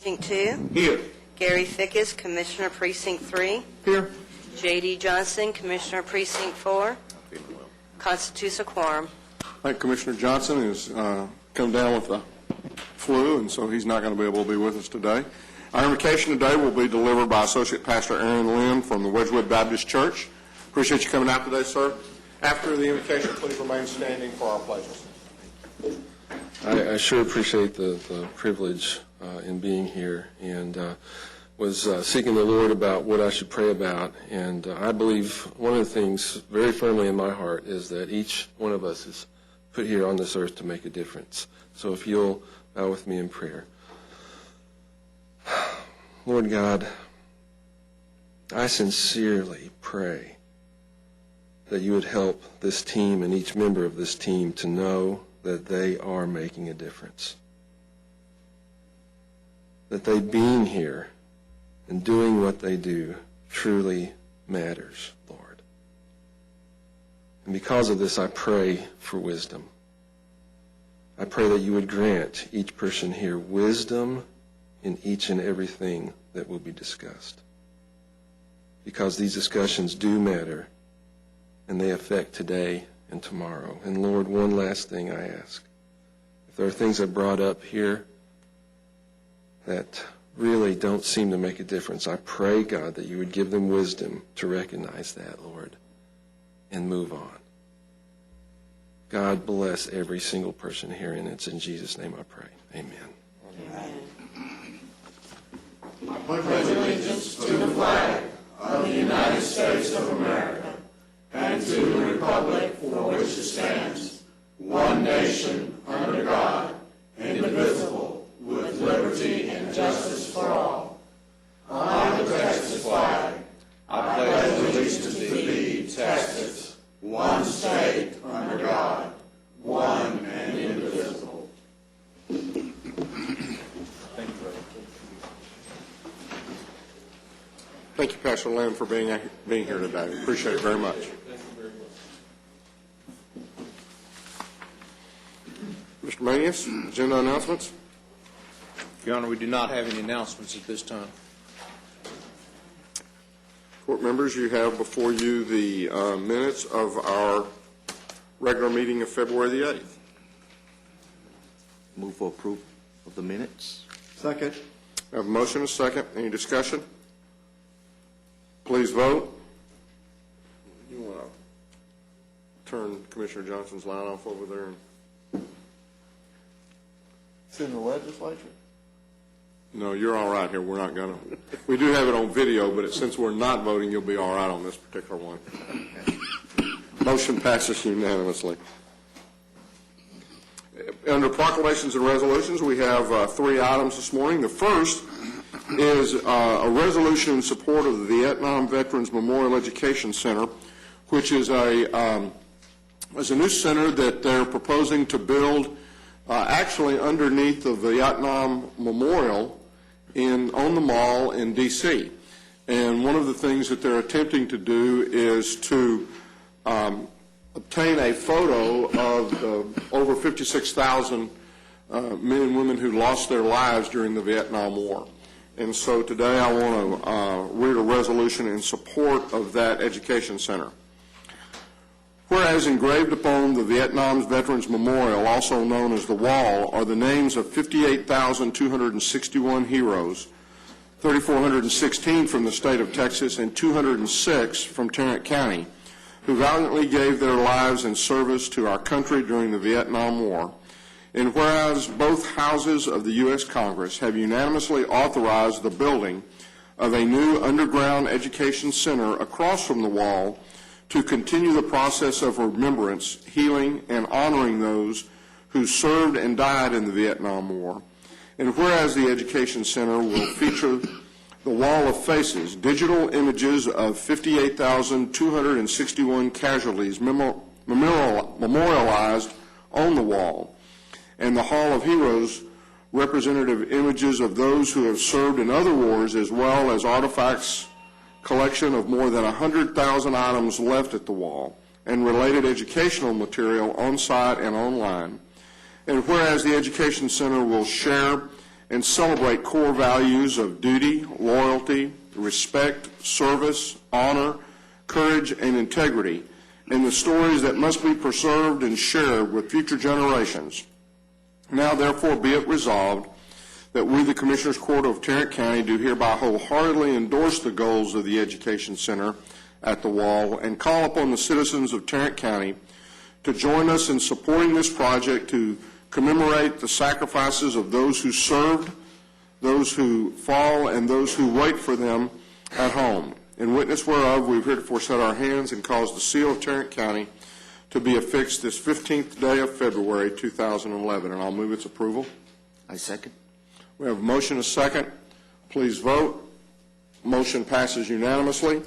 Precinct 2. Here. Gary Fickus, Commissioner Precinct 3. Here. J.D. Johnson, Commissioner Precinct 4. Constitutes a quorum. I think Commissioner Johnson has come down with the flu, and so he's not going to be able to be with us today. Our invocation today will be delivered by Associate Pastor Aaron Lynn from the Wedgwood Baptist Church. Appreciate you coming out today, sir. After the invocation, please remain standing for our pledges. I sure appreciate the privilege in being here, and was seeking the Lord about what I should pray about. And I believe one of the things very firmly in my heart is that each one of us is put here on this earth to make a difference. So if you'll bow with me in prayer. Lord God, I sincerely pray that you would help this team and each member of this team to know that they are making a difference. That they being here and doing what they do truly matters, Lord. And because of this, I pray for wisdom. I pray that you would grant each person here wisdom in each and everything that will be discussed. Because these discussions do matter, and they affect today and tomorrow. And Lord, one last thing I ask. If there are things I brought up here that really don't seem to make a difference, I pray, God, that you would give them wisdom to recognize that, Lord, and move on. God bless every single person here, and it's in Jesus' name I pray. Amen. Amen. I pledge allegiance to the flag of the United States of America and to the republic for which it stands, one nation, under God, indivisible, with liberty and justice for all. I, the Texas flag, I pledge allegiance to thee, Texas, one state, under God, one and indivisible. Thank you, Pastor Lynn, for being here today. Appreciate it very much. Mr. Manius, agenda announcements. Your Honor, we do not have any announcements at this time. Court members, you have before you the minutes of our regular meeting of February the 8th. Move for approval of the minutes. Second. I have a motion and a second. Any discussion? Please vote. You want to turn Commissioner Johnson's line off over there? It's in the legislature? No, you're all right here. We're not going to. We do have it on video, but since we're not voting, you'll be all right on this particular one. Motion passes unanimously. Under proclamations and resolutions, we have 3 items this morning. The first is a resolution in support of the Vietnam Veterans Memorial Education Center, which is a new center that they're proposing to build actually underneath the Vietnam Memorial on the mall in D.C. And one of the things that they're attempting to do is to obtain a photo of the over 56,000 men and women who lost their lives during the Vietnam War. And so today I want to read a resolution in support of that education center. Whereas engraved upon the Vietnam Veterans Memorial, also known as the Wall, are the names of 58,261 heroes, 3,416 from the state of Texas and 206 from Tarrant County, who valiantly gave their lives in service to our country during the Vietnam War. And whereas both houses of the U.S. Congress have unanimously authorized the building of a new underground education center across from the Wall to continue the process of remembrance, healing, and honoring those who served and died in the Vietnam War. And whereas the Education Center will feature the Wall of Faces, digital images of 58,261 casualties memorialized on the wall, and the Hall of Heroes, representative images of those who have served in other wars, as well as artifacts collection of more than 100,000 items left at the wall, and related educational material on site and online. And whereas the Education Center will share and celebrate core values of duty, loyalty, respect, service, honor, courage, and integrity, and the stories that must be preserved and shared with future generations. Now, therefore, be it resolved that we, the Commissioners Court of Tarrant County, do hereby wholeheartedly endorse the goals of the Education Center at the Wall and call upon the citizens of Tarrant County to join us in supporting this project to commemorate the sacrifices of those who served, those who fall, and those who wait for them at home. In witness whereof, we've heretofore set our hands and caused the seal of Tarrant County to be affixed this 15th day of February 2011, and I'll move its approval. I second. We have a motion, a second. Please vote. Motion passes unanimously.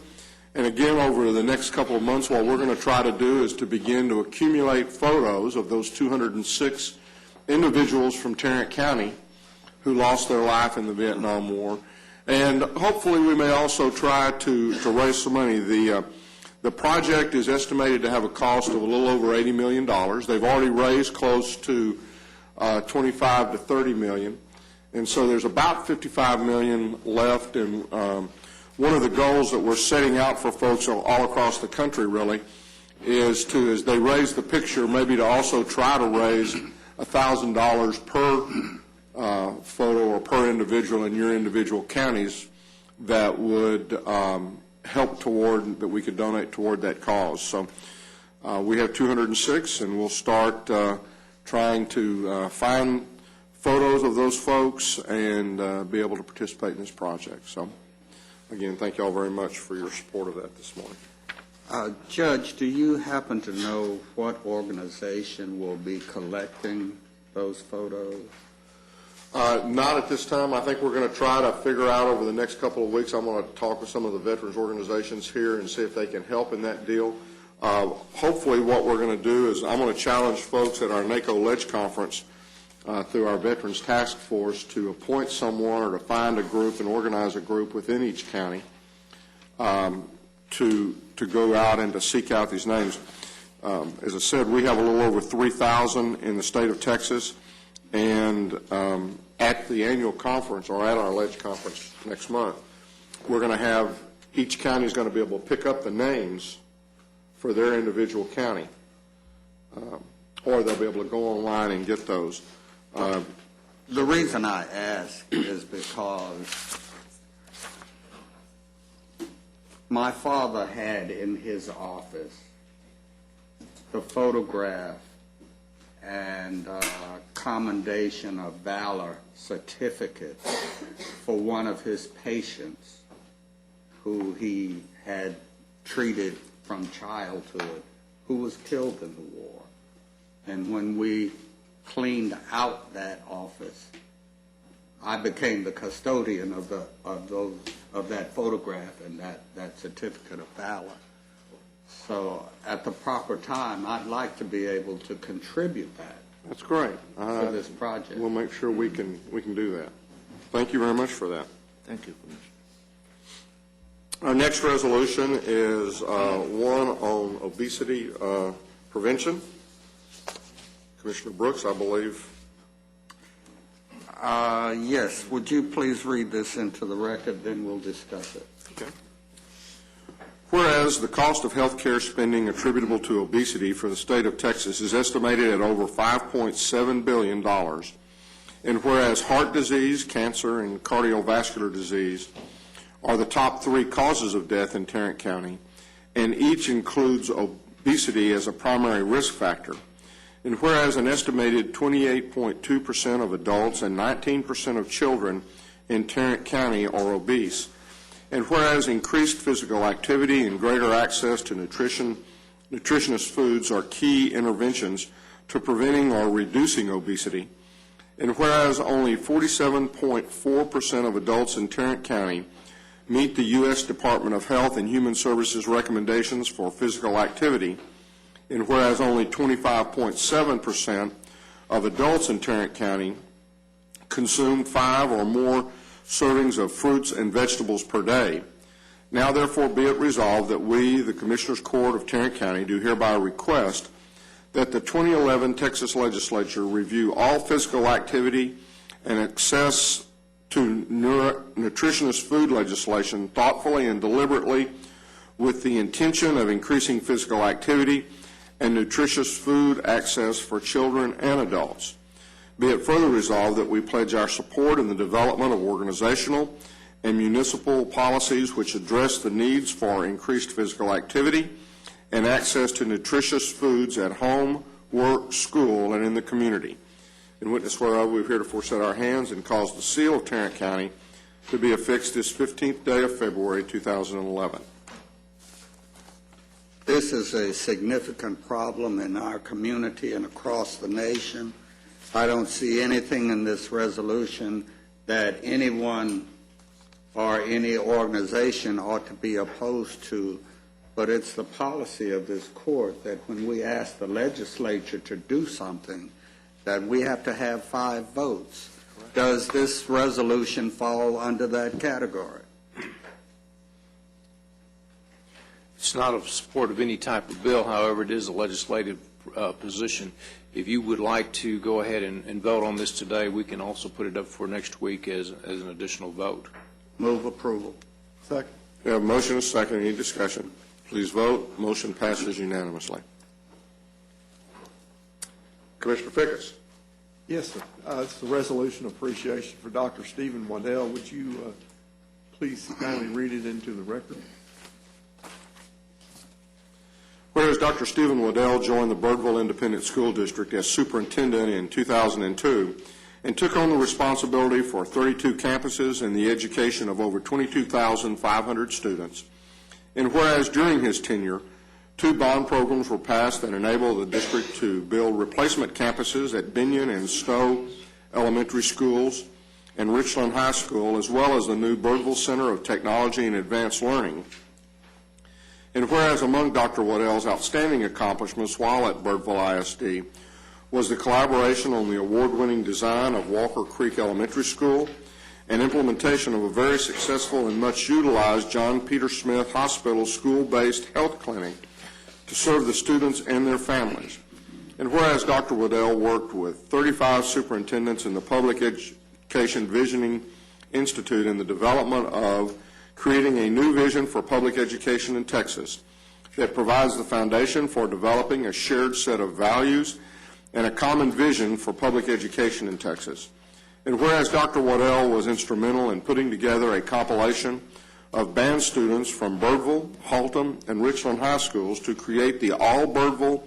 And again, over the next couple of months, what we're going to try to do is to begin to accumulate photos of those 206 individuals from Tarrant County who lost their life in the Vietnam War. And hopefully we may also try to raise some money. The project is estimated to have a cost of a little over $80 million. They've already raised close to 25 to 30 million. And so there's about 55 million left. And one of the goals that we're setting out for folks all across the country really is to, as they raise the picture, maybe to also try to raise $1,000 per photo or per individual in your individual counties that would help toward, that we could donate toward that cause. So we have 206, and we'll start trying to find photos of those folks and be able to participate in this project. So again, thank you all very much for your support of that this morning. Judge, do you happen to know what organization will be collecting those photos? Not at this time. I think we're going to try to figure out over the next couple of weeks. I'm going to talk with some of the veterans organizations here and see if they can help in that deal. Hopefully what we're going to do is I'm going to challenge folks at our NACO Ledge Conference through our Veterans Task Force to appoint someone or to find a group and organize a group within each county to go out and to seek out these names. As I said, we have a little over 3,000 in the state of Texas, and at the annual conference, or at our Ledge Conference next month, we're going to have, each county is going to be able to pick up the names for their individual county, or they'll be able to go online and get those. The reason I ask is because my father had in his office the photograph and Commendation of Valor certificate for one of his patients who he had treated from childhood, who was killed in the war. And when we cleaned out that office, I became the custodian of that photograph and that certificate of valor. So at the proper time, I'd like to be able to contribute that. That's great. To this project. We'll make sure we can do that. Thank you very much for that. Thank you, Commissioner. Our next resolution is one on obesity prevention. Commissioner Brooks, I believe. Yes. Would you please read this into the record, then we'll discuss it. Okay. Whereas the cost of health care spending attributable to obesity for the state of Texas is estimated at over $5.7 billion, and whereas heart disease, cancer, and cardiovascular disease are the top 3 causes of death in Tarrant County, and each includes obesity as a primary risk factor, and whereas an estimated 28.2% of adults and 19% of children in Tarrant County are obese, and whereas increased physical activity and greater access to nutritious foods are key interventions to preventing or reducing obesity, and whereas only 47.4% of adults in Tarrant County meet the U.S. Department of Health and Human Services recommendations for physical activity, and whereas only 25.7% of adults in Tarrant County consume 5 or more servings of fruits and vegetables per day. Now, therefore, be it resolved that we, the Commissioners Court of Tarrant County, do hereby request that the 2011 Texas Legislature review all physical activity and access to nutritious food legislation thoughtfully and deliberately with the intention of increasing physical activity and nutritious food access for children and adults. Be it further resolved that we pledge our support in the development of organizational and municipal policies which address the needs for increased physical activity and access to nutritious foods at home, work, school, and in the community. In witness whereof, we've heretofore set our hands and caused the seal of Tarrant County to be affixed this 15th day of February, 2011. This is a significant problem in our community and across the nation. I don't see anything in this resolution that anyone or any organization ought to be opposed to, but it's the policy of this court that when we ask the legislature to do something, that we have to have 5 votes. Does this resolution fall under that category? It's not of support of any type of bill. However, it is a legislative position. If you would like to go ahead and vote on this today, we can also put it up for next week as an additional vote. Move approval. Second. We have a motion and a second. Any discussion? Please vote. Motion passes unanimously. Commissioner Fickus. Yes, sir. It's a resolution of appreciation for Dr. Stephen Waddell. Would you please kindly read it into the record? Whereas Dr. Stephen Waddell joined the Birdville Independent School District as superintendent in 2002 and took on the responsibility for 32 campuses and the education of over 22,500 students. And whereas during his tenure, 2 bond programs were passed that enable the district to build replacement campuses at Binion and Stowe Elementary Schools and Richland High School, as well as the new Birdville Center of Technology and Advanced Learning. And whereas among Dr. Waddell's outstanding accomplishments while at Birdville ISD was the collaboration on the award-winning design of Walker Creek Elementary School and implementation of a very successful and much utilized John Peter Smith Hospital school-based health clinic to serve the students and their families. And whereas Dr. Waddell worked with 35 superintendents in the Public Education Visioning Institute in the development of creating a new vision for public education in Texas that provides the foundation for developing a shared set of values and a common vision for public education in Texas. And whereas Dr. Waddell was instrumental in putting together a compilation of band students from Birdville, Haltom, and Richland High Schools to create the All-Birdville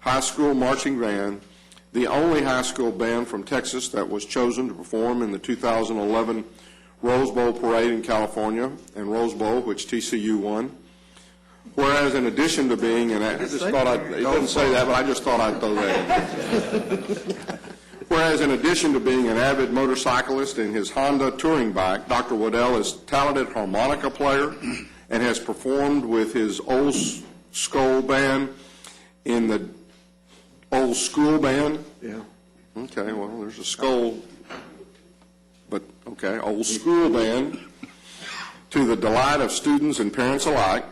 High School Marching Band, the only high school band from Texas that was chosen to perform in the 2011 Rose Bowl Parade in California and Rose Bowl, which TCU won. Whereas in addition to being an, it doesn't say that, but I just thought I'd throw that in. Whereas in addition to being an avid motorcyclist in his Honda touring bike, Dr. Waddell is a talented harmonica player and has performed with his Old Skull Band in the Old School Band. Yeah. Okay, well, there's a skull, but okay, Old School Band, to the delight of students and parents alike.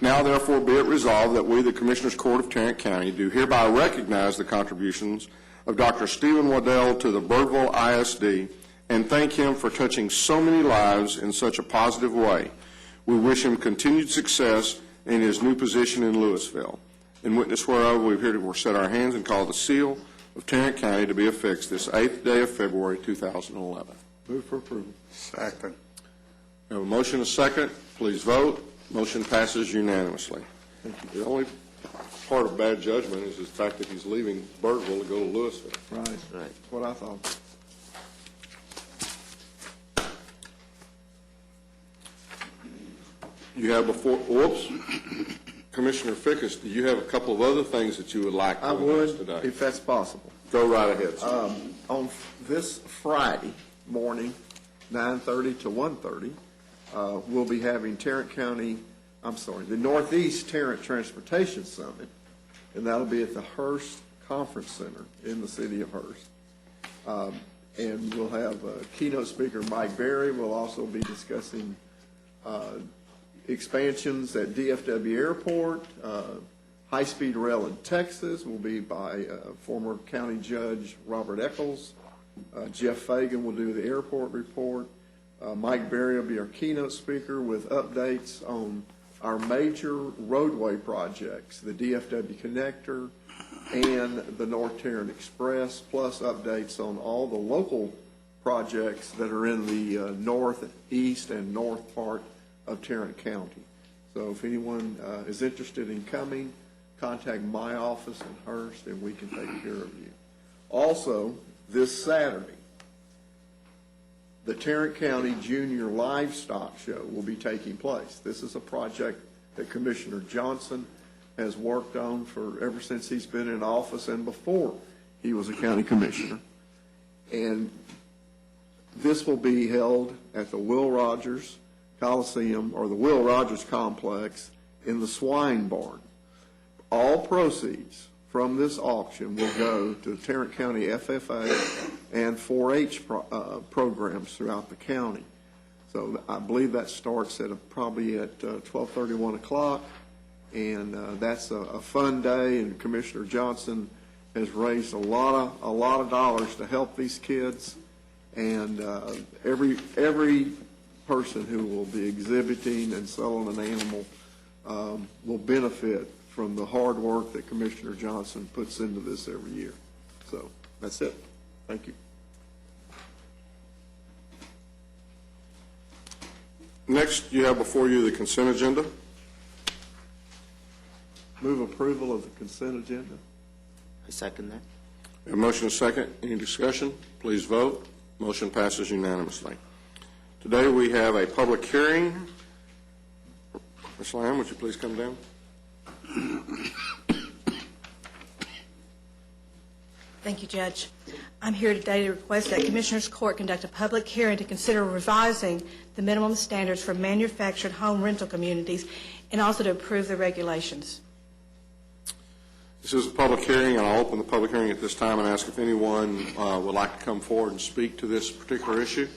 Now, therefore, be it resolved that we, the Commissioners Court of Tarrant County, do hereby recognize the contributions of Dr. Stephen Waddell to the Birdville ISD and thank him for touching so many lives in such a positive way. We wish him continued success in his new position in Louisville. In witness whereof, we've heretofore set our hands and called the seal of Tarrant County to be affixed this 8th day of February, 2011. Move for approval. Second. We have a motion and a second. Please vote. Motion passes unanimously. The only part of bad judgment is the fact that he's leaving Birdville to go to Louisville. Right. That's what I thought. You have before, whoops, Commissioner Fickus, do you have a couple of other things that you would like to I announce would, today? if that's possible. Go right ahead, sir. On this Friday morning, 9:30 to 1:30, we'll be having the Northeast Tarrant Transportation Summit, and that'll be at the Hearst Conference Center in the city of Hearst. And we'll have keynote speaker Mike Berry. We'll also be discussing expansions at DFW Airport. High-speed rail in Texas will be by former county judge Robert Eccles. Jeff Fagan will do the airport report. Mike Berry will be our keynote speaker with updates on our major roadway projects, the DFW Connector and the North Tarrant Express, plus updates on all the local projects that are in the northeast and north part of Tarrant County. So if anyone is interested in coming, contact my office in Hurst and we can take care of you. Also, this Saturday, the Tarrant County Junior Livestock Show will be taking place. This is a project that Commissioner Johnson has worked on ever since he's been in office and before he was a county commissioner. And this will be held at the Will Rogers Coliseum, or the Will Rogers Complex, in the Swine Barn. All proceeds from this auction will go to the Tarrant County FFA and 4-H programs throughout the county. So I believe that starts probably at 12:30, 1 o'clock, and that's a fun day. And Commissioner Johnson has raised a lot of dollars to help these kids, and every person who will be exhibiting and selling an animal will benefit from the hard work that Commissioner Johnson puts into this every year. So that's it. Thank you. Next, you have before you the consent agenda. Move approval of the consent agenda. I second that. A motion is second. Any discussion? Please vote. Motion passes unanimously. Today we have a public hearing. Ms. Lamb, would you please come down? Thank you, Judge. I'm here today to request that Commissioners Court conduct a public hearing to consider revising the minimum standards for manufactured home rental communities and also to approve the regulations. This is a public hearing, and I'll open the public hearing at this time and ask if anyone would like to come forward and speak to this particular issue.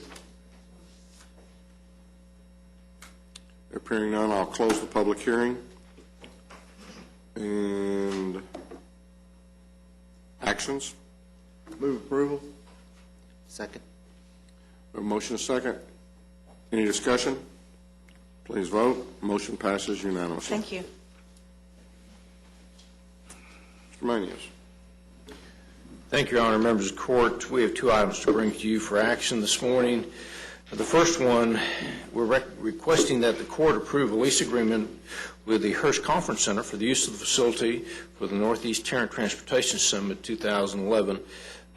Appearing none, I'll close the public hearing. And actions? Move approval. Second. A motion is second. Any discussion? Please vote. Motion passes unanimously. Thank you. Mr. Manias. Thank you, Your Honor. Members of the Court, we have two items to bring to you for action this morning. The first one, we're requesting that the court approve a lease agreement with the Hurst Conference Center for the use of the facility for the Northeast Tarrant Transportation Summit 2011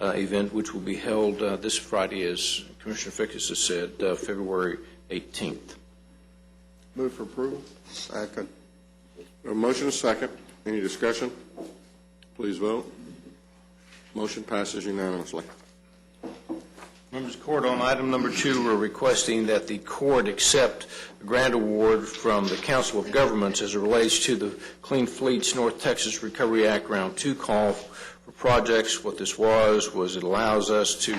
event, which will be held this Friday, as Commissioner Fickus has said, February 18th. Move for approval. Second. A motion is second. Any discussion? Please vote. Motion passes unanimously. Members of the Court, on item number 2, we're requesting that the court accept a grant award from the Council of Governments as it relates to the Clean Fleets North Texas Recovery Act Round 2 call for projects. What this was it allows us to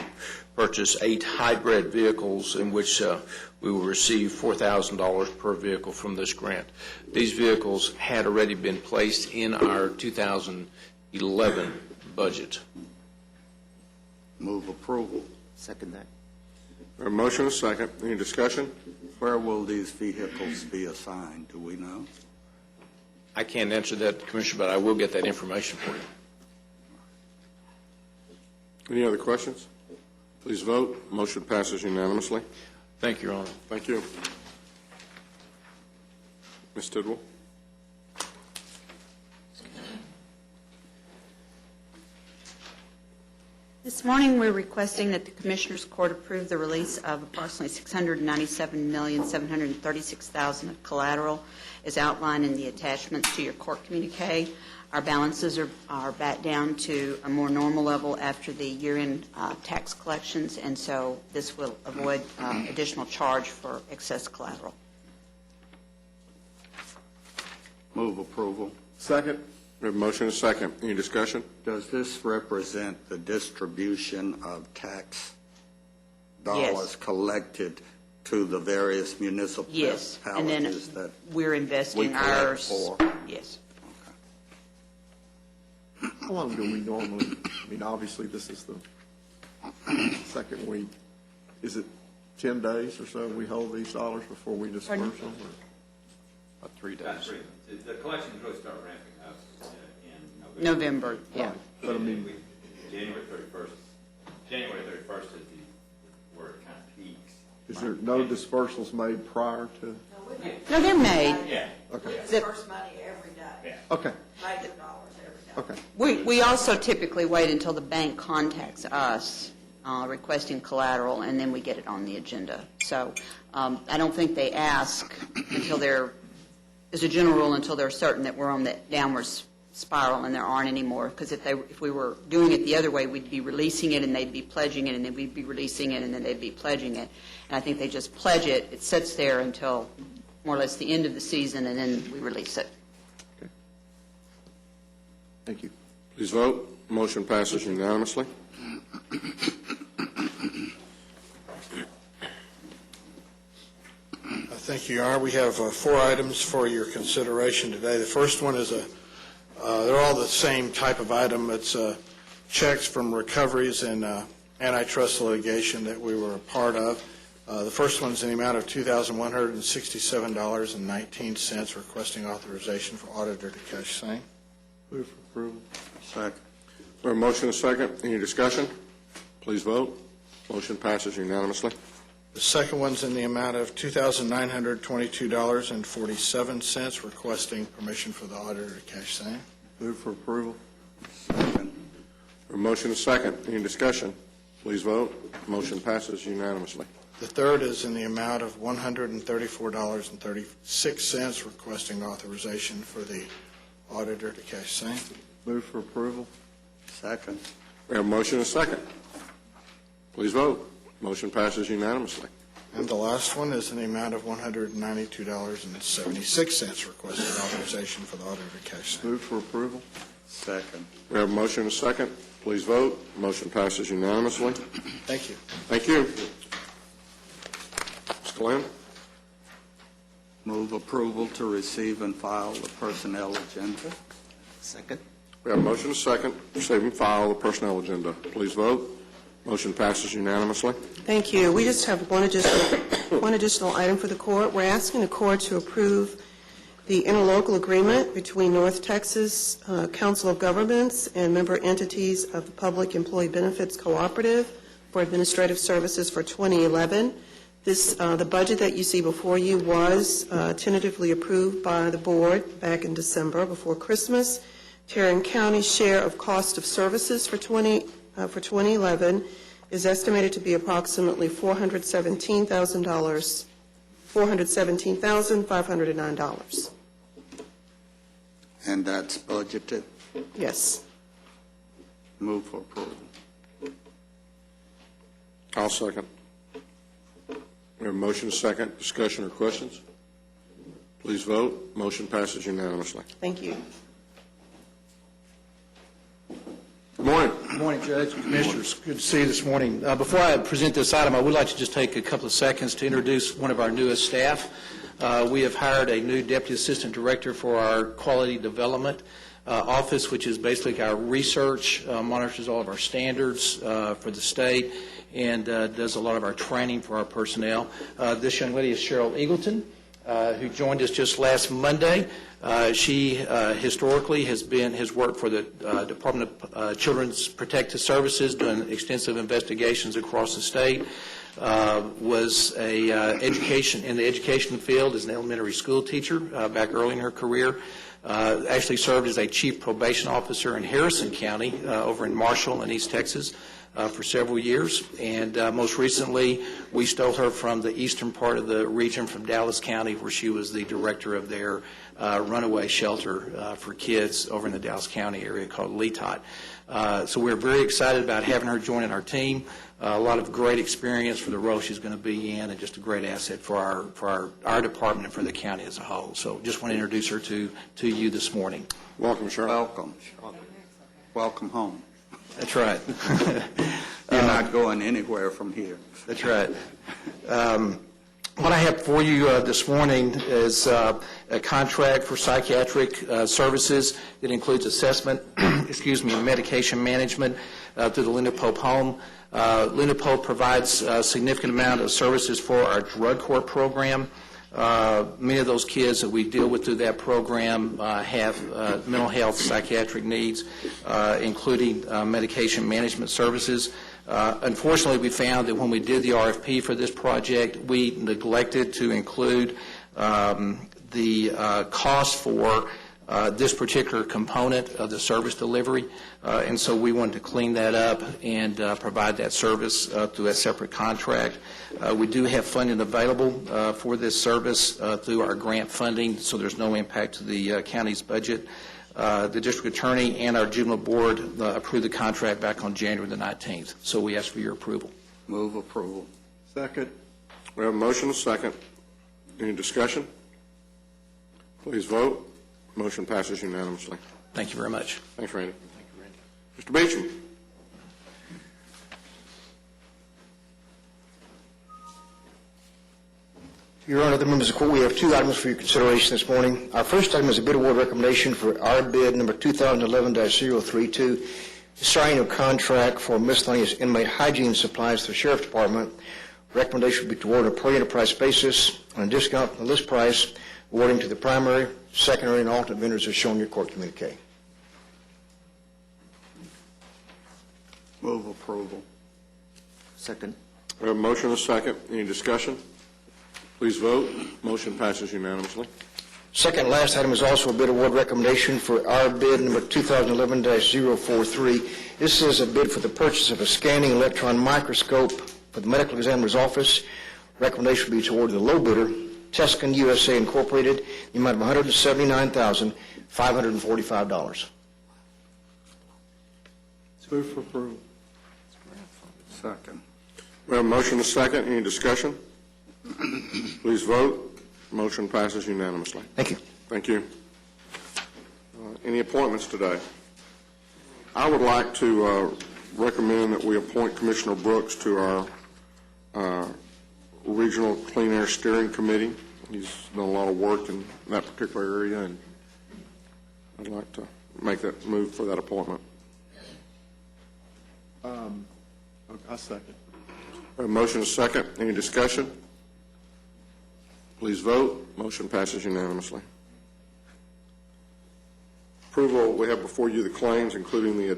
purchase 8 hybrid vehicles in which we will receive $4,000 per vehicle from this grant. These vehicles had already been placed in our 2011 budget. Move approval. Second that. A motion is second. Any discussion? Where will these vehicles be assigned? Do we know? I can't answer that, Commissioner, but I will get that information for you. Any other questions? Please vote. Motion passes unanimously. Thank you, Your Honor. Thank you. Ms. Tidwell. This morning, we're requesting that the Commissioners Court approve the release of approximately $697,736,000 of collateral as outlined in the attachments to your court communique. Our balances are back down to a more normal level after the year-end tax collections, and so this will avoid additional charge for excess collateral. Move approval. Second. We have a motion and a second. Any discussion? Does this represent the distribution of tax dollars collected to the various municipalities and then that we're investing we collect ours? for? Yes. How long do we normally, obviously this is the second week. Is it 10 days or so we hold these dollars before we disperse them? About 3 days. That's right. The collections really start ramping up in November, yeah. Right. But I mean, January 31st is where it kind of peaks. is there no dispersals made prior to? No, they're made. Yeah. Okay, Disperse money every day, okay, major dollars every day. okay. We also typically wait until the bank contacts us requesting collateral, and then we get it on the agenda. So I don't think they ask until they're, as a general rule, until they're certain that we're on the downward spiral and there aren't any more. Because if we were doing it the other way, we'd be releasing it and they'd be pledging it, and then we'd be releasing it and then they'd be pledging it. And I think they just pledge it. It sits there until more or less the end of the season, and then we release it. Thank you. Please vote. Motion passes unanimously. Thank you, Your Honor. We have 4 items for your consideration today. The first one is they're all the same type of item. It's checks from recoveries and antitrust litigation that we were a part of. The first one's in the amount of $2,167.19, requesting authorization for auditor to cash same. Move for approval. Second. We have a motion and a second. Any discussion? Please vote. Motion passes unanimously. The second one's in the amount of $2,922.47, requesting permission for the auditor to cash same. Move for approval. Second. We have a motion and a second. Any discussion? Please vote. Motion passes unanimously. The third is in the amount of $134.36, requesting authorization for the auditor to cash same. Move for approval. Second. We have a motion and a second. Please vote. Motion passes unanimously. And the last one is in the amount of $192.76, requesting authorization for the auditor to cash same. Move for approval. Second. We have a motion and a second. Please vote. Motion passes unanimously. Thank you. Thank you. Mr. Glenn? Move approval to receive and file the personnel agenda. Second. We have a motion and a second. Receive and file the personnel agenda. Please vote. Motion passes unanimously. Thank you. We just have one additional item for the court. We're asking the court to approve the interlocal agreement between North Texas Council of Governments and member entities of the Public Employee Benefits Cooperative for administrative services for 2011. The budget that you see before you was tentatively approved by the board back in December before Christmas. Tarrant County's share of cost of services for 2011 is estimated to be approximately $417,509. And that's budgeted. Yes. Move for approval. I'll second. We have a motion and a second. Discussion or questions? Please vote. Motion passes unanimously. Thank you. Good morning. Good morning, Judge, Commissioners. Good to see you this morning. Before I present this item, I would like to just take a couple of seconds to introduce one of our newest staff. We have hired a new Deputy Assistant Director for our Quality Development Office, which is basically our research, monitors all of our standards for the state, and does a lot of our training for our personnel. This young lady is Cheryl Eagleton, who joined us just last Monday. She historically has worked for the Department of Children's Protective Services, doing extensive investigations across the state. Was in the education field as an elementary school teacher back early in her career. Actually served as a chief probation officer in Harrison County over in Marshall and East Texas for several years. And most recently, we stole her from the eastern part of the region, from Dallas County, where she was the director of their runaway shelter for kids over in the Dallas County area called Letot. So we're very excited about having her joining our team. A lot of great experience for the role she's going to be in, and just a great asset for our department and for the county as a whole. So just want to introduce her to you this morning. Welcome, Cheryl. Welcome. Welcome home. That's right. You're not going anywhere from here. That's right. What I have for you this morning is a contract for psychiatric services that includes assessment, and medication management through the Linda Pope Home. Lunipo provides a significant amount of services for our drug court program. Many of those kids that we deal with through that program have mental health, psychiatric needs, including medication management services. Unfortunately, we found that when we did the RFP for this project, we neglected to include the cost for this particular component of the service delivery, and so we wanted to clean that up and provide that service through a separate contract. We do have funding available for this service through our grant funding, so there's no impact to the county's budget. The district attorney and our juvenile board approved the contract back on January the 19th, so we ask for your approval. Move approval. Second. We have a motion, a second. Any discussion? Please vote. Motion passes unanimously. Thank you very much. Thanks, Randy. Mr. Beecham. Your Honor, the members of the court, we have two items for your consideration this morning. Our first item is a bid award recommendation for our bid number 2011-032, signing a contract for miscellaneous inmate hygiene supplies to the Sheriff's Department. Recommendation would be to award on a per enterprise basis on a discount from the list price, awarding to the primary, secondary, and alternate vendors as shown in your court communique. Move approval. Second. We have a motion, a second. Any discussion? Please vote. Motion passes unanimously. Second and last item is also a bid award recommendation for our bid number 2011-043. This is a bid for the purchase of a scanning electron microscope for the medical examiner's office. Recommendation would be to award the low bidder, Tuscan USA Incorporated, the amount of $179,545. Move for approval. Second. We have a motion, a second. Any discussion? Please vote. Motion passes unanimously. Thank you. Thank you. Any appointments today? I would like to recommend that we appoint Commissioner Brooks to our Regional Clean Air Steering Committee. He's done a lot of work in that particular area, and I'd like to make that move for that appointment. I second. A motion, a second. Any discussion? Please vote. Motion passes unanimously. Approval, we have before you the claims, including the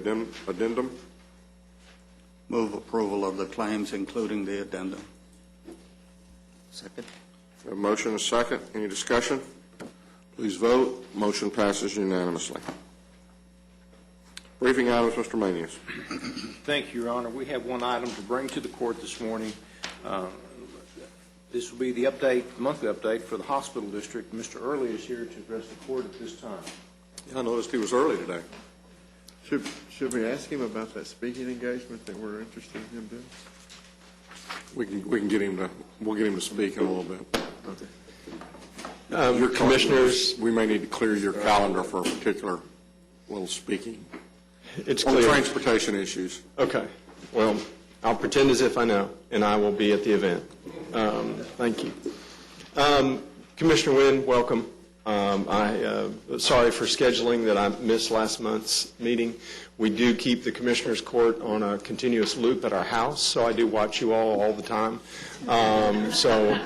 addendum. Move approval of the claims, including the addendum. Second. A motion, a second. Any discussion? Please vote. Motion passes unanimously. Briefing items, Mr. Manius. Thank you, Your Honor. We have one item to bring to the court this morning. This will be the update, monthly update for the hospital district. Mr. Early is here to address the court at this time. I noticed he was early today. Should we ask him about that speaking engagement that we're interested in him doing? We can get him to, we'll get him to speak in a little bit. Okay. Your commissioners, we may need to clear your calendar for a particular little speaking. It's on clear. Transportation issues. Okay. Well, I'll pretend as if I know, and I will be at the event. Thank you. Commissioner Wynn, welcome. Sorry for scheduling that I missed last month's meeting. We do keep the Commissioners Court on a continuous loop at our house, so I do watch you all the time. So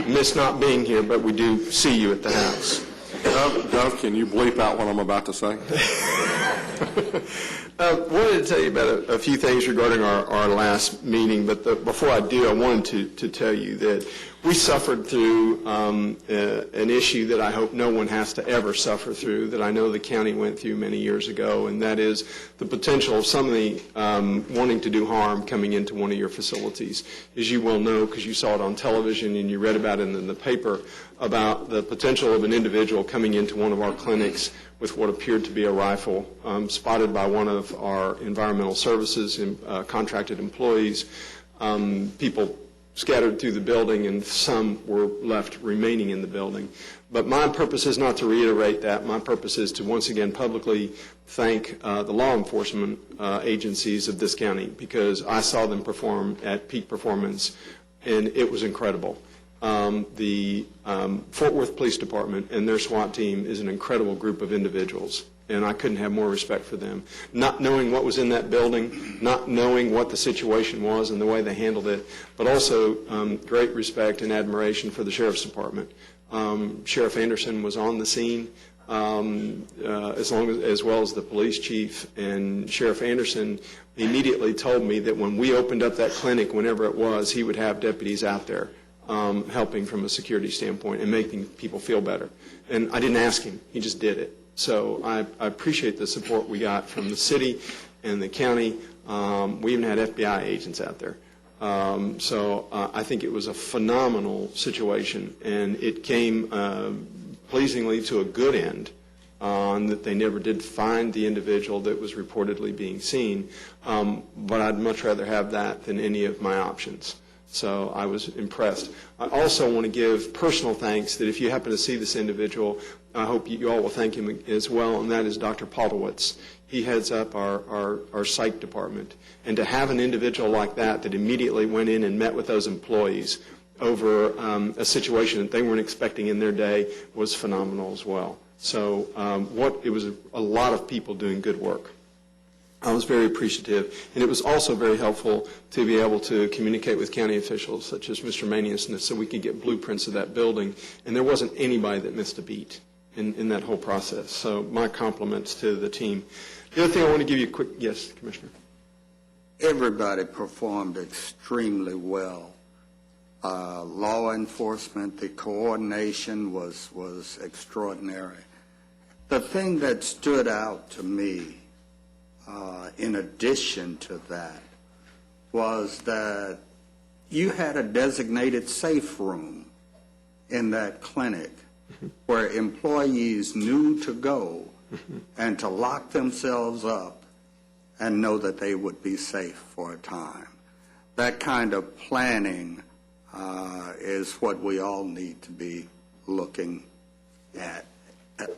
miss not being here, but we do see you at the house. Dove, can you bleep out what I'm about to say? Wanted to tell you about a few things regarding our last meeting, but before I do, I wanted to tell you that we suffered through an issue that I hope no one has to ever suffer through, that I know the county went through many years ago, and that is the potential of somebody wanting to do harm coming into one of your facilities. As you well know, because you saw it on television and you read about it in the paper, about the potential of an individual coming into one of our clinics with what appeared to be a rifle, spotted by one of our environmental services and contracted employees. People scattered through the building, and some were left remaining in the building. But my purpose is not to reiterate that. My purpose is to once again publicly thank the law enforcement agencies of this county, because I saw them perform at peak performance, and it was incredible. The Fort Worth Police Department and their SWAT team is an incredible group of individuals, and I couldn't have more respect for them. Not knowing what was in that building, not knowing what the situation was and the way they handled it, but also great respect and admiration for the Sheriff's Department. Sheriff Anderson was on the scene, as well as the police chief, and Sheriff Anderson immediately told me that when we opened up that clinic, whenever it was, he would have deputies out there helping from a security standpoint and making people feel better. And I didn't ask him, he just did it. So I appreciate the support we got from the city and the county. We even had FBI agents out there. So I think it was a phenomenal situation, and it came pleasingly to a good end, that they never did find the individual that was reportedly being seen, but I'd much rather have that than any of my options. So I was impressed. I also want to give personal thanks that if you happen to see this individual, I hope you all will thank him as well, and that is Dr. Podowitz. He heads up our psych department. And to have an individual like that immediately went in and met with those employees over a situation that they weren't expecting in their day was phenomenal as well. So it was a lot of people doing good work. I was very appreciative, and it was also very helpful to be able to communicate with county officials such as Mr. Manius so we could get blueprints of that building, and there wasn't anybody that missed a beat in that whole process. So my compliments to the team. The other thing I want to give you a quick, yes, Commissioner. Everybody performed extremely well. Law enforcement, the coordination was extraordinary. The thing that stood out to me, in addition to that, was that you had a designated safe room in that clinic where employees knew to go and to lock themselves up and know that they would be safe for a time. That kind of planning is what we all need to be looking at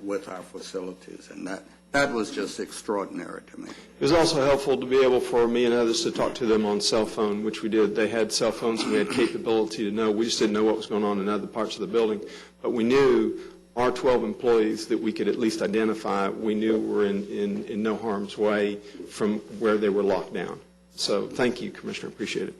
with our facilities, and that was just extraordinary to me. It was also helpful to be able for me and others to talk to them on cell phone, which we did. They had cell phones and we had capability to know. We just didn't know what was going on in other parts of the building, but we knew our 12 employees that we could at least identify, we knew were in no harm's way from where they were locked down. So thank you, Commissioner. Appreciate it.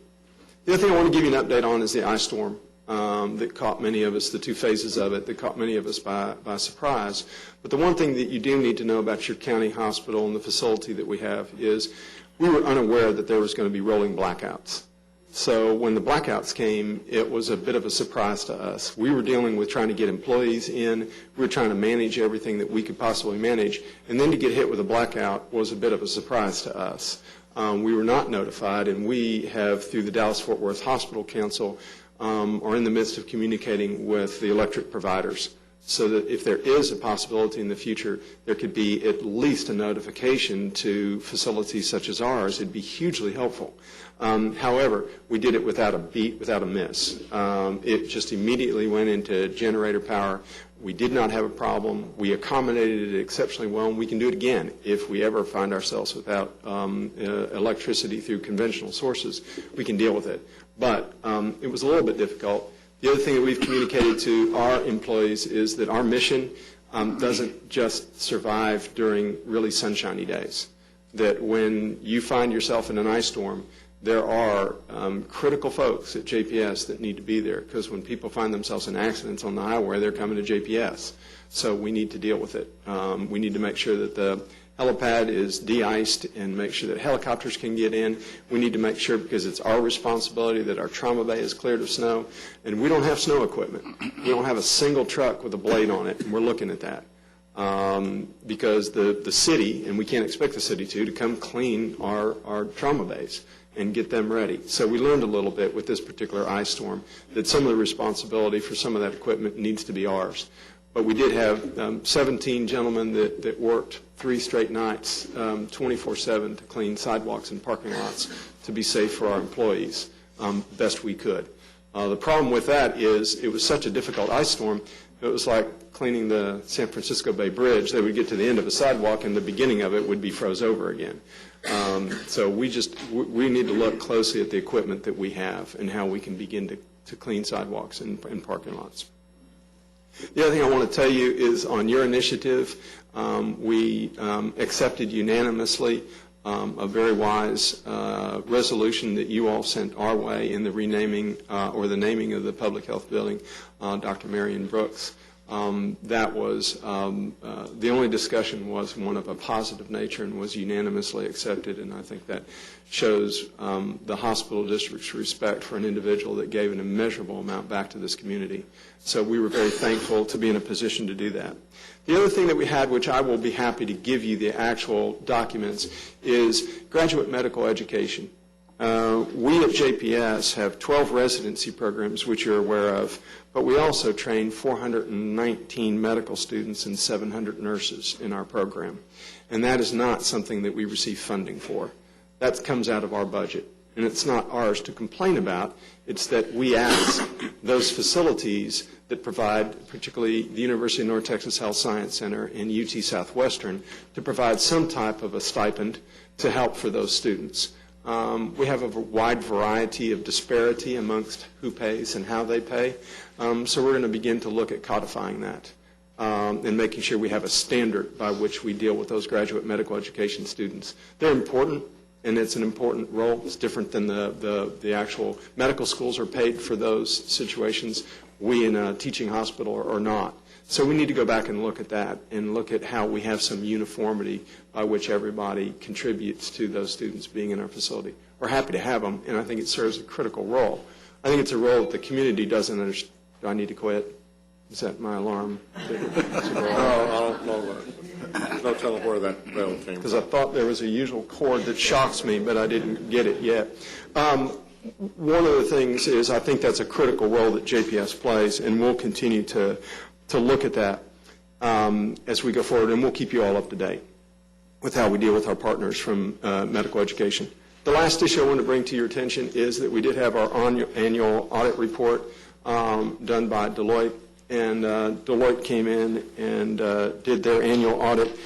The other thing I want to give you an update on is the ice storm that caught many of us, the two phases of it that caught many of us by surprise. But the one thing that you do need to know about your county hospital and the facility that we have is we were unaware that there was going to be rolling blackouts. So when the blackouts came, it was a bit of a surprise to us. We were dealing with trying to get employees in. We were trying to manage everything that we could possibly manage. And then to get hit with a blackout was a bit of a surprise to us. We were not notified, and we have, through the Dallas-Fort Worth Hospital Council, are in the midst of communicating with the electric providers so that if there is a possibility in the future, there could be at least a notification to facilities such as ours. It'd be hugely helpful. However, we did it without a beat, without a miss. It just immediately went into generator power. We did not have a problem. We accommodated it exceptionally well, and we can do it again if we ever find ourselves without electricity through conventional sources. We can deal with it. But it was a little bit difficult. The other thing that we've communicated to our employees is that our mission doesn't just survive during really sunshiny days. That when you find yourself in an ice storm, there are critical folks at JPS that need to be there, because when people find themselves in accidents on the highway, they're coming to JPS. So we need to deal with it. We need to make sure that the helipad is de-iced and make sure that helicopters can get in. We need to make sure, because it's our responsibility, that our trauma bay is cleared of snow. And we don't have snow equipment. We don't have a single truck with a blade on it, and we're looking at that. Because the city, and we can't expect the city to come clean our trauma bays and get them ready. So we learned a little bit with this particular ice storm that some of the responsibility for some of that equipment needs to be ours. But we did have 17 gentlemen that worked 3 straight nights, 24/7, to clean sidewalks and parking lots to be safe for our employees, best we could. The problem with that is it was such a difficult ice storm, it was like cleaning the San Francisco Bay Bridge. They would get to the end of a sidewalk and the beginning of it would be froze over again. So we need to look closely at the equipment that we have and how we can begin to clean sidewalks and parking lots. The other thing I want to tell you is on your initiative, we accepted unanimously a very wise resolution that you all sent our way in the renaming or the naming of the public health building, Dr. Marion Brooks. That was, the only discussion was one of a positive nature and was unanimously accepted, and I think that shows the hospital district's respect for an individual that gave an immeasurable amount back to this community. So we were very thankful to be in a position to do that. The other thing that we had, which I will be happy to give you the actual documents, is graduate medical education. We at JPS have 12 residency programs, which you're aware of, but we also train 419 medical students and 700 nurses in our program. And that is not something that we receive funding for. That comes out of our budget. And it's not ours to complain about. It's that we ask those facilities that provide, particularly the University of North Texas Health Science Center and UT Southwestern, to provide some type of a stipend to help for those students. We have a wide variety of disparity amongst who pays and how they pay. So we're going to begin to look at codifying that and making sure we have a standard by which we deal with those graduate medical education students. They're important, and it's an important role. It's different than the actual medical schools are paid for those situations. We in a teaching hospital are not. So we need to go back and look at that and look at how we have some uniformity by which everybody contributes to those students being in our facility. We're happy to have them, and I think it serves a critical role. I think it's a role that the community doesn't understand. Do I need to quit? Is that my alarm? No, I don't know that. No telling where that bell came from. Because I thought there was a usual chord that shocks me, but I didn't get it yet. One of the things is I think that's a critical role that JPS plays, and we'll continue to look at that as we go forward, and we'll keep you all up to date with how we deal with our partners from medical education. The last issue I want to bring to your attention is that we did have our annual audit report done by Deloitte, and Deloitte came in and did their annual audit.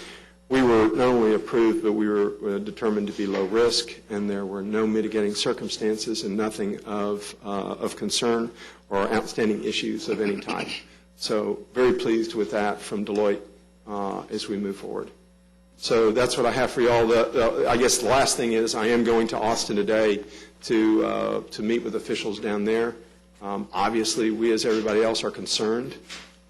We were not only approved, but we were determined to be low risk, and there were no mitigating circumstances and nothing of concern or outstanding issues of any type. So very pleased with that from Deloitte as we move forward. So that's what I have for you all. I guess the last thing is I am going to Austin today to meet with officials down there. Obviously, we as everybody else are concerned.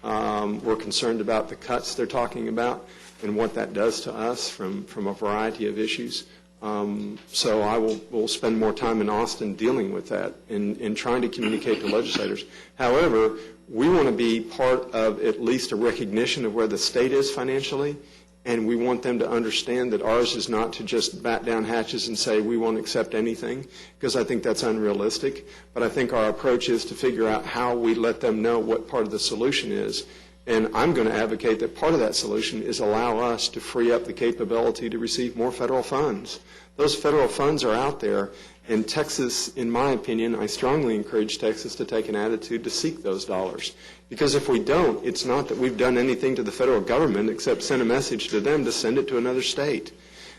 We're concerned about the cuts they're talking about and what that does to us from a variety of issues. So I will spend more time in Austin dealing with that and trying to communicate to legislators. However, we want to be part of at least a recognition of where the state is financially, and we want them to understand that ours is not to just bat down hatches and say we won't accept anything, because I think that's unrealistic. But I think our approach is to figure out how we let them know what part of the solution is. And I'm going to advocate that part of that solution is allow us to free up the capability to receive more federal funds. Those federal funds are out there, and Texas, in my opinion, I strongly encourage Texas to take an attitude to seek those dollars. Because if we don't, it's not that we've done anything to the federal government except send a message to them to send it to another state.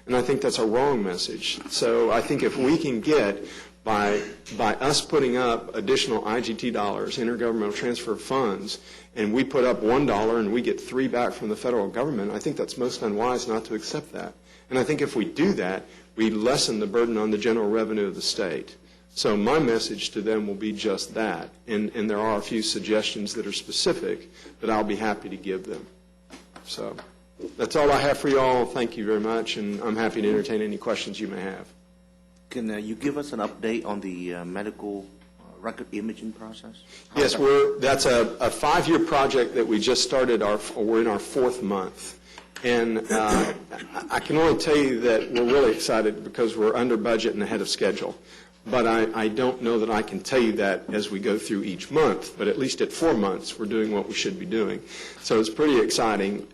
And I think that's a wrong message. So I think if we can get, by us putting up additional IGT dollars, intergovernmental transfer funds, and we put up $1 and we get $3 back from the federal government, I think that's most unwise not to accept that. And I think if we do that, we lessen the burden on the general revenue of the state. So my message to them will be just that. And there are a few suggestions that are specific that I'll be happy to give them. So that's all I have for you all. Thank you very much, and I'm happy to entertain any questions you may have. Can you give us an update on the medical record imaging process? Yes, that's a 5-year project that we just started. We're in our 4th month. And I can only tell you that we're really excited because we're under budget and ahead of schedule. But I don't know that I can tell you that as we go through each month. But at least at 4 months, we're doing what we should be doing. So it's pretty exciting.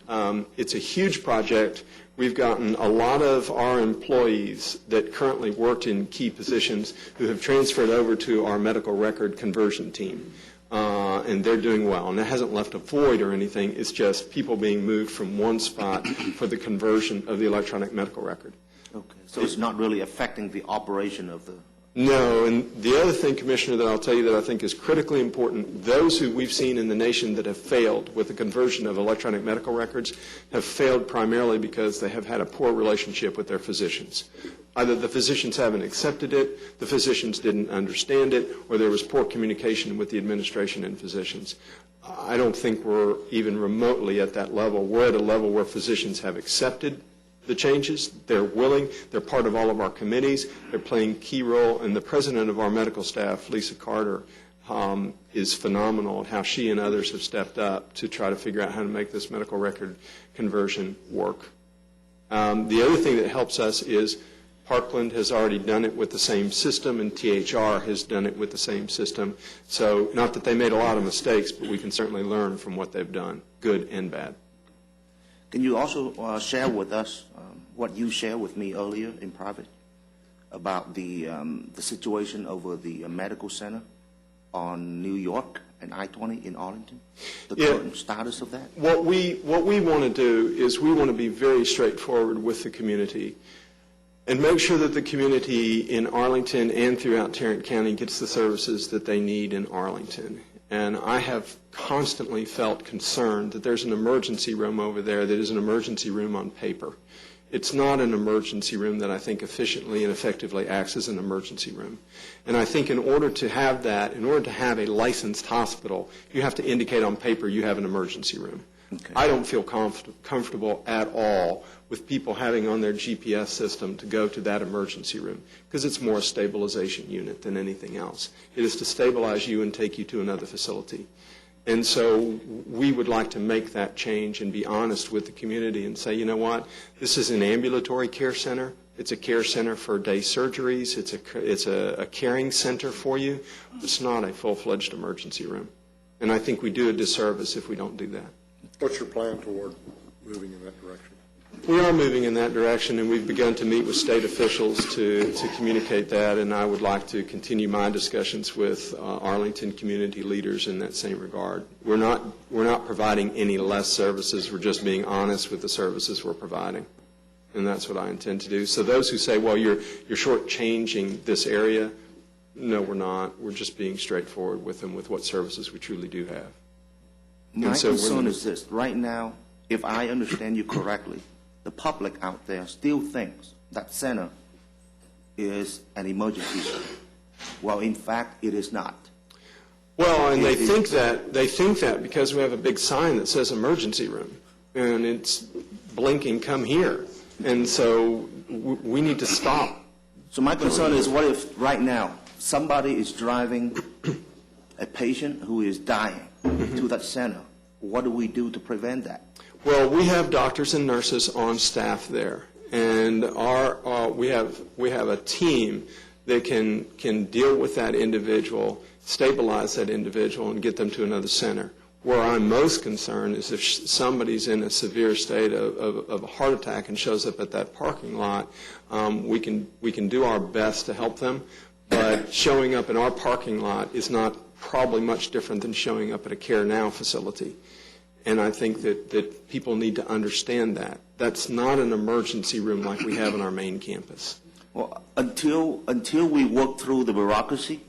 It's a huge project. We've gotten a lot of our employees that currently worked in key positions who have transferred over to our medical record conversion team. And they're doing well. And it hasn't left a void or anything. It's just people being moved from one spot for the conversion of the electronic medical record. Okay. So it's not really affecting the operation of the No, and the other thing, Commissioner, that I'll tell you that I think is critically important, those who we've seen in the nation that have failed with the conversion of electronic medical records have failed primarily because they have had a poor relationship with their physicians. Either the physicians haven't accepted it, the physicians didn't understand it, or there was poor communication with the administration and physicians. I don't think we're even remotely at that level. We're at a level where physicians have accepted the changes. They're willing. They're part of all of our committees. They're playing a key role. And the president of our medical staff, Lisa Carter, is phenomenal at how she and others have stepped up to try to figure out how to make this medical record conversion work. The other thing that helps us is Parkland has already done it with the same system, and THR has done it with the same system. So not that they made a lot of mistakes, but we can certainly learn from what they've done, good and bad. Can you also share with us what you shared with me earlier in private about the situation over the medical center on New York and I-20 in Arlington? The current status of that? What we want to do is we want to be very straightforward with the community and make sure that the community in Arlington and throughout Tarrant County gets the services that they need in Arlington. And I have constantly felt concerned that there's an emergency room over there that is an emergency room on paper. It's not an emergency room that I think efficiently and effectively acts as an emergency room. And I think in order to have that, in order to have a licensed hospital, you have to indicate on paper you have an emergency room. Okay. I don't feel comfortable at all with people having on their GPS system to go to that emergency room because it's more a stabilization unit than anything else. It is to stabilize you and take you to another facility. And so we would like to make that change and be honest with the community and say, you know what, this is an ambulatory care center. It's a care center for day surgeries. It's a caring center for you. It's not a full-fledged emergency room. And I think we do a disservice if we don't do that. What's your plan toward moving in that direction? We are moving in that direction, and we've begun to meet with state officials to communicate that, and I would like to continue my discussions with Arlington community leaders in that same regard. We're not providing any less services. We're just being honest with the services we're providing, and that's what I intend to do. So those who say, well, you're shortchanging this area, no, we're not. We're just being straightforward with them with what services we truly do have. My concern is this. Right now, if I understand you correctly, the public out there still thinks that center is an emergency center. Well, in fact, it is not. Well, and they think that because we have a big sign that says emergency room, and it's blinking, come here. And so we need to stop. So my concern is, what if right now somebody is driving a patient who is dying to that center? What do we do to prevent that? Well, we have doctors and nurses on staff there, and we have a team that can deal with that individual, stabilize that individual, and get them to another center. Where I'm most concerned is if somebody's in a severe state of a heart attack and shows up at that parking lot, we can do our best to help them, but showing up in our parking lot is not probably much different than showing up at a Care Now facility. And I think that people need to understand that. That's not an emergency room like we have on our main campus. Well, until we work through the bureaucracy,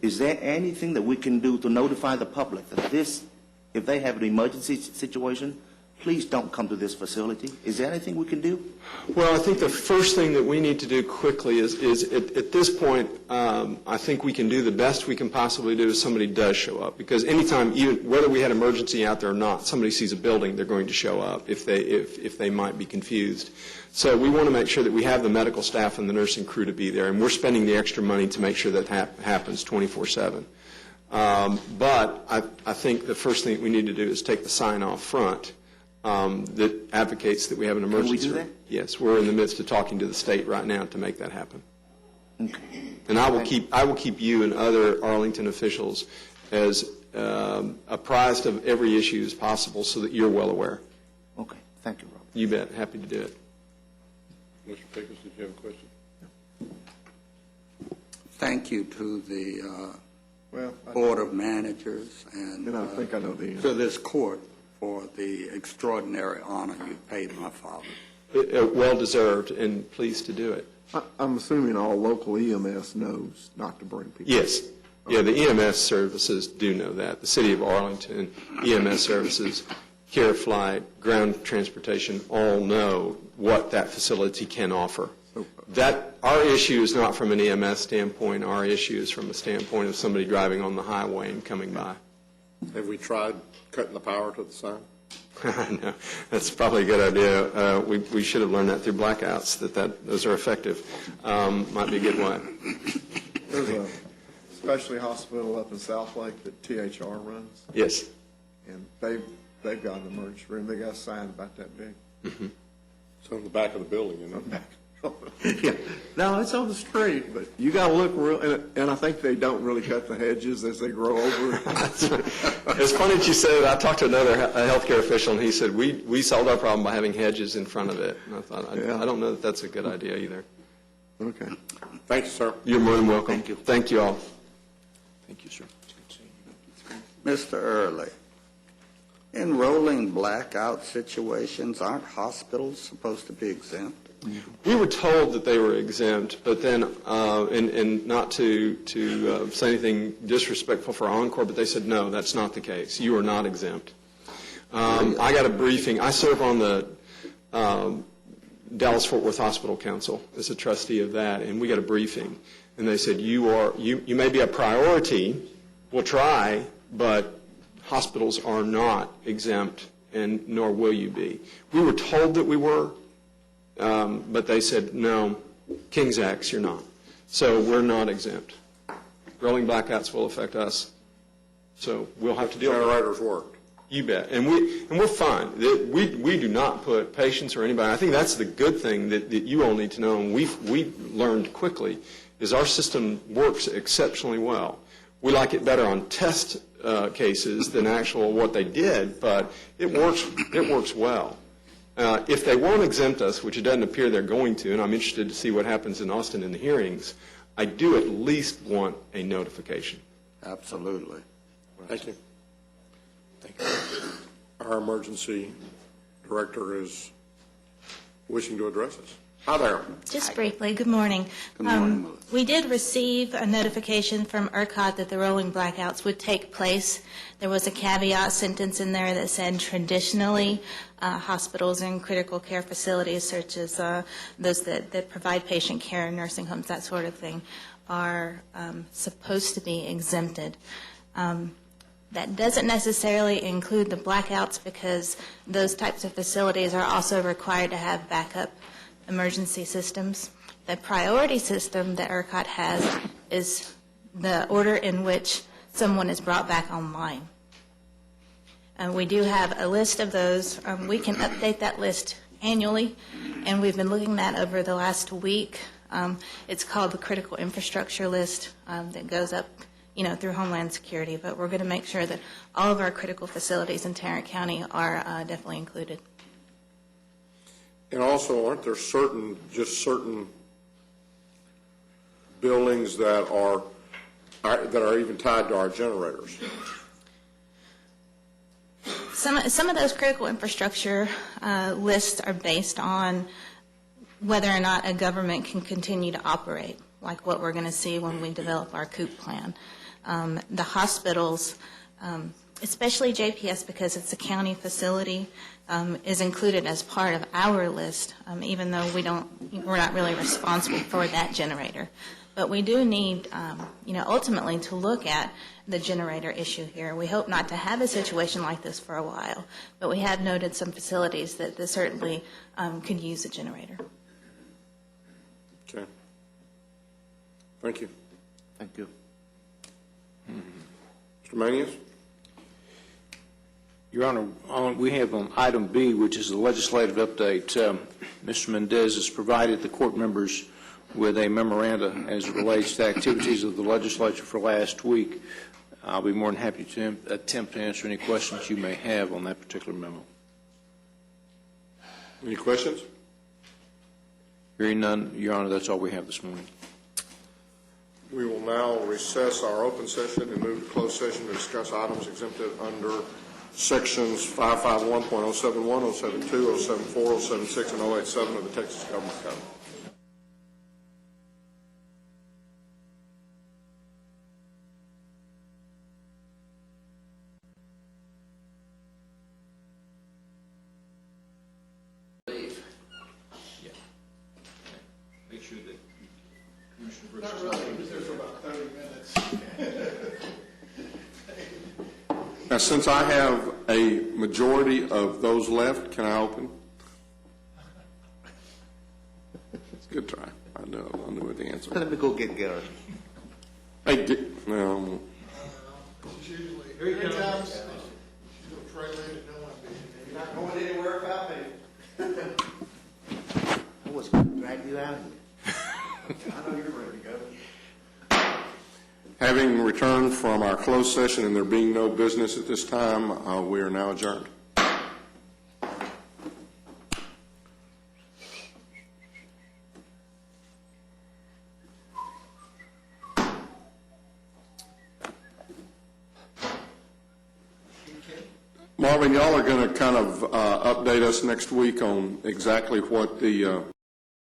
is there anything that we can do to notify the public that if they have an emergency situation, please don't come to this facility? Is there anything we can do? Well, I think the first thing that we need to do quickly is at this point, I think we can do the best we can possibly do if somebody does show up. Because anytime, even whether we had emergency out there or not, somebody sees a building, they're going to show up if they might be confused. So we want to make sure that we have the medical staff and the nursing crew to be there, and we're spending the extra money to make sure that happens 24/7. But I think the first thing that we need to do is take the sign off front that advocates that we have an emergency. Can we do that? Yes, we're in the midst of talking to the state right now to make that happen. Okay. And I will keep you and other Arlington officials as apprised of every issue as possible so that you're well aware. Okay. Thank you, Robert. You bet. Happy to do it. Mr. Pickles, did you have a question? Thank you to the Board of Managers and I think I know the answer. to this court for the extraordinary honor you paid my father. well-deserved and pleased to do it. I'm assuming all local EMS knows not to bring people. Yes. Yeah, the EMS services do know that. The City of Arlington, EMS services, Care Flight, ground transportation all know what that facility can offer. That our issue is not from an EMS standpoint. Our issue is from a standpoint of somebody driving on the highway and coming by. Have we tried cutting the power to the sign? No, that's probably a good idea. We should have learned that through blackouts, those are effective. Might be a good one. There's a specialty hospital up in South Lake that THR runs. Yes. And they've got an emergency room. They got a sign about that big. Mm-hmm. It's on the back of the building, isn't it? Yeah. No, it's on the street, but you got to look real. And I think they don't really cut the hedges as they grow over. It's funny that you say that. I talked to another healthcare official, and he said, we solved our problem by having hedges in front of it. And I thought, I don't know that that's a good idea either. Okay. Thank you, sir. You're more than welcome. Thank you. Thank you all. Thank you, sir. Mr. Early, in rolling blackout situations, aren't hospitals supposed to be exempt? We were told that they were exempt, but then, and not to say anything disrespectful for Encore, but they said, no, that's not the case. You are not exempt. I got a briefing. I serve on the Dallas-Fort Worth Hospital Council as a trustee of that, and we got a briefing. And they said, you may be a priority, we'll try, but hospitals are not exempt, and nor will you be. We were told that we were, but they said, no, King's X, you're not. So we're not exempt. Rolling blackouts will affect us. So we'll have to deal with it. Generators work. You bet. And we're fine. We do not put patients or anybody. I think that's the good thing that you all need to know, and we learned quickly, is our system works exceptionally well. We like it better on test cases than actual what they did, but it works well. If they won't exempt us, which it doesn't appear they're going to, and I'm interested to see what happens in Austin in the hearings, I do at least want a notification. Absolutely. Thank you. Thank you. Our emergency director is wishing to address us. Hi there. Just briefly, good morning. Good morning, Melissa. We did receive a notification from ERCOT that the rolling blackouts would take place. There was a caveat sentence in there that said traditionally hospitals and critical care facilities, such as those that provide patient care, nursing homes, that sort of thing, are supposed to be exempted. That doesn't necessarily include the blackouts, because those types of facilities are also required to have backup emergency systems. The priority system that ERCOT has is the order in which someone is brought back online. We do have a list of those. We can update that list annually, and we've been looking at that over the last week. It's called the critical infrastructure list that goes up through Homeland Security, but we're going to make sure that all of our critical facilities in Tarrant County are definitely included. And also, aren't there certain buildings that are even tied to our generators? Some of those critical infrastructure lists are based on whether or not a government can continue to operate, like what we're going to see when we develop our COOP plan. The hospitals, especially JPS, because it's a county facility, is included as part of our list, even though we're not really responsible for that generator. But we do need, ultimately to look at the generator issue here. We hope not to have a situation like this for a while, but we have noted some facilities that certainly could use a generator. Okay. Thank you. Thank you. Mr. Manius? Your Honor, we have on item B, which is the legislative update. Mr. Mendez has provided the court members with a memoranda as it relates to activities of the legislature for last week. I'll be more than happy to attempt to answer any questions you may have on that particular memo. Any questions? Hearing none, Your Honor, that's all we have this morning. We will now recess our open session and move to closed session to discuss items exempted under Sections 551.071, 072, 074, 076, and 087 of the Texas Government Code. Make sure that Commissioner Brooks... Not really, he was there for about 30 minutes. Now, since I have a majority of those left, can I open? It's a good try. I knew what the answer was. Let me go get Garrett. Hey, no. She's usually, here he comes. She's going to pray later, no one be. You're not going anywhere without me. I was going to drag you out here. I know you're ready to go. Having returned from our closed session and there being no business at this time, we are now adjourned. Marvin, y'all are going to kind of update us next week on exactly what the